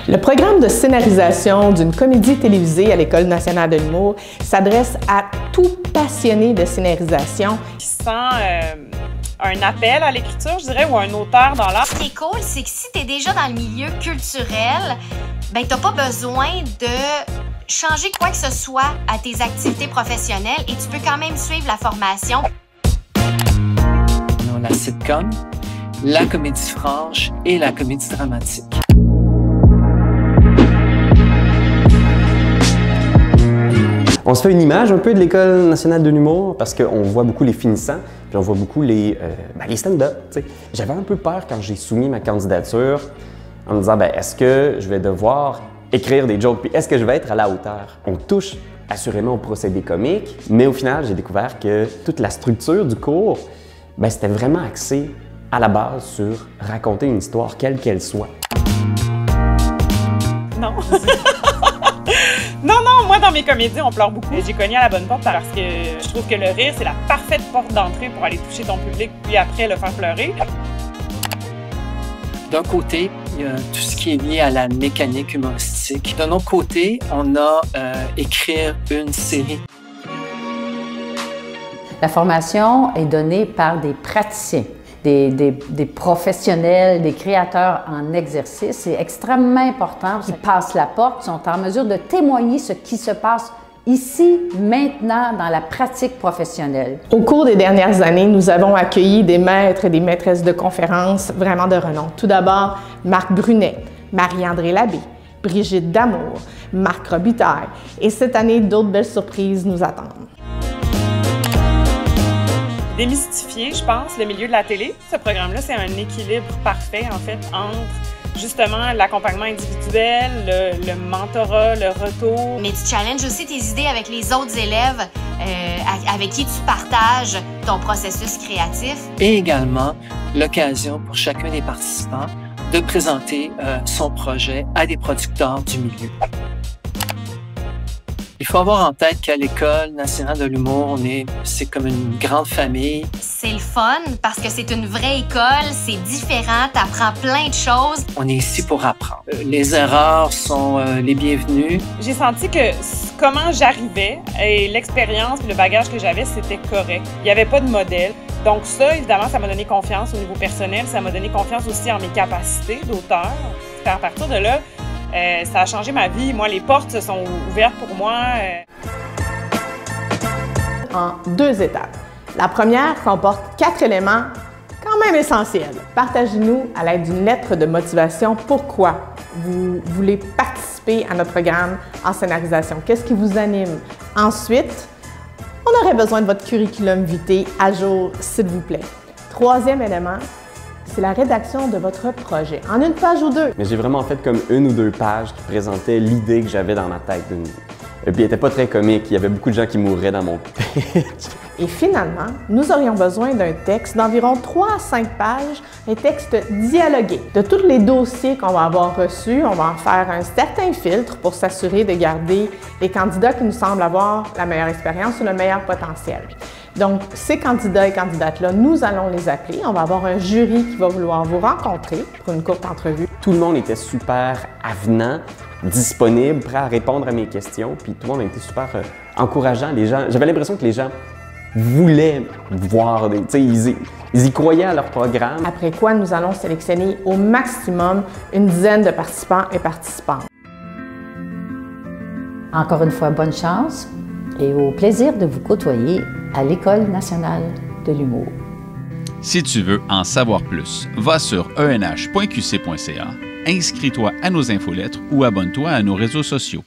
Le programme de scénarisation d'une comédie télévisée à l'École nationale de l'humour s'adresse à tout passionné de scénarisation qui sent un appel à l'écriture, je dirais, ou un auteur dans l'art. Ce qui est cool, c'est que si tu es déjà dans le milieu culturel, ben t'as pas besoin de changer quoi que ce soit à tes activités professionnelles et tu peux quand même suivre la formation. On a la sitcom, la comédie franche et la comédie dramatique. On se fait une image un peu de l'École nationale de l'humour parce qu'on voit beaucoup les finissants, puis on voit beaucoup les stand-up. J'avais un peu peur quand j'ai soumis ma candidature en me disant est-ce que je vais devoir écrire des jokes, puis est-ce que je vais être à la hauteur? On touche assurément au procédé comique, mais au final, j'ai découvert que toute la structure du cours, c'était vraiment axé à la base sur raconter une histoire, quelle qu'elle soit. Non. Non, moi, dans mes comédies, on pleure beaucoup. J'ai cogné à la bonne porte parce que je trouve que le rire, c'est la parfaite porte d'entrée pour aller toucher ton public, puis après le faire pleurer. D'un côté, il y a tout ce qui est lié à la mécanique humoristique. D'un autre côté, on a écrire une série. La formation est donnée par des praticiens, des professionnels, des créateurs en exercice. C'est extrêmement important. Ils passent la porte, sont en mesure de témoigner ce qui se passe ici, maintenant, dans la pratique professionnelle. Au cours des dernières années, nous avons accueilli des maîtres et des maîtresses de conférences vraiment de renom. Tout d'abord, Marc Brunet, Marie-André Labbé, Brigitte Damour, Marc Robitaille. Et cette année, d'autres belles surprises nous attendent. Démystifier, je pense, le milieu de la télé. Ce programme-là, c'est un équilibre parfait, en fait, entre justement l'accompagnement individuel, le mentorat, le retour. Mais tu challenges aussi tes idées avec les autres élèves avec qui tu partages ton processus créatif. Et également l'occasion pour chacun des participants de présenter son projet à des producteurs du milieu. Il faut avoir en tête qu'à l'École nationale de l'humour, c'est comme une grande famille. C'est le fun parce que c'est une vraie école, c'est différent, t'apprends plein de choses. On est ici pour apprendre. Les erreurs sont les bienvenues. J'ai senti que comment j'arrivais et l'expérience et le bagage que j'avais, c'était correct. Il n'y avait pas de modèle. Donc ça, évidemment, ça m'a donné confiance au niveau personnel, ça m'a donné confiance aussi en mes capacités d'auteur. À partir de là, ça a changé ma vie. Moi, les portes se sont ouvertes pour moi. En 2 étapes. La première comporte 4 éléments quand même essentiels. Partagez-nous à l'aide d'une lettre de motivation pourquoi vous voulez participer à notre programme en scénarisation. Qu'est-ce qui vous anime? Ensuite, on aurait besoin de votre curriculum vitae à jour, s'il vous plaît. 3e élément, c'est la rédaction de votre projet, en 1 page ou 2. Mais j'ai vraiment fait comme 1 ou 2 pages qui présentaient l'idée que j'avais dans ma tête. Et puis, elle n'était pas très comique. Il y avait beaucoup de gens qui mourraient dans mon pitch. Et finalement, nous aurions besoin d'un texte d'environ 3 à 5 pages, un texte dialogué. De tous les dossiers qu'on va avoir reçus, on va en faire un certain filtre pour s'assurer de garder les candidats qui nous semblent avoir la meilleure expérience ou le meilleur potentiel. Donc, ces candidats et candidates-là, nous allons les appeler. On va avoir un jury qui va vouloir vous rencontrer pour une courte entrevue. Tout le monde était super avenant, disponible, prêt à répondre à mes questions. Puis tout le monde a été super encourageant. Les gens, j'avais l'impression que les gens voulaient voir, ils y croyaient à leur programme. Après quoi, nous allons sélectionner au maximum une dizaine de participants et participantes. Encore une fois, bonne chance et au plaisir de vous côtoyer à l'École nationale de l'humour. Si tu veux en savoir plus, va sur enh.qc.ca, inscris-toi à nos infolettres ou abonne-toi à nos réseaux sociaux.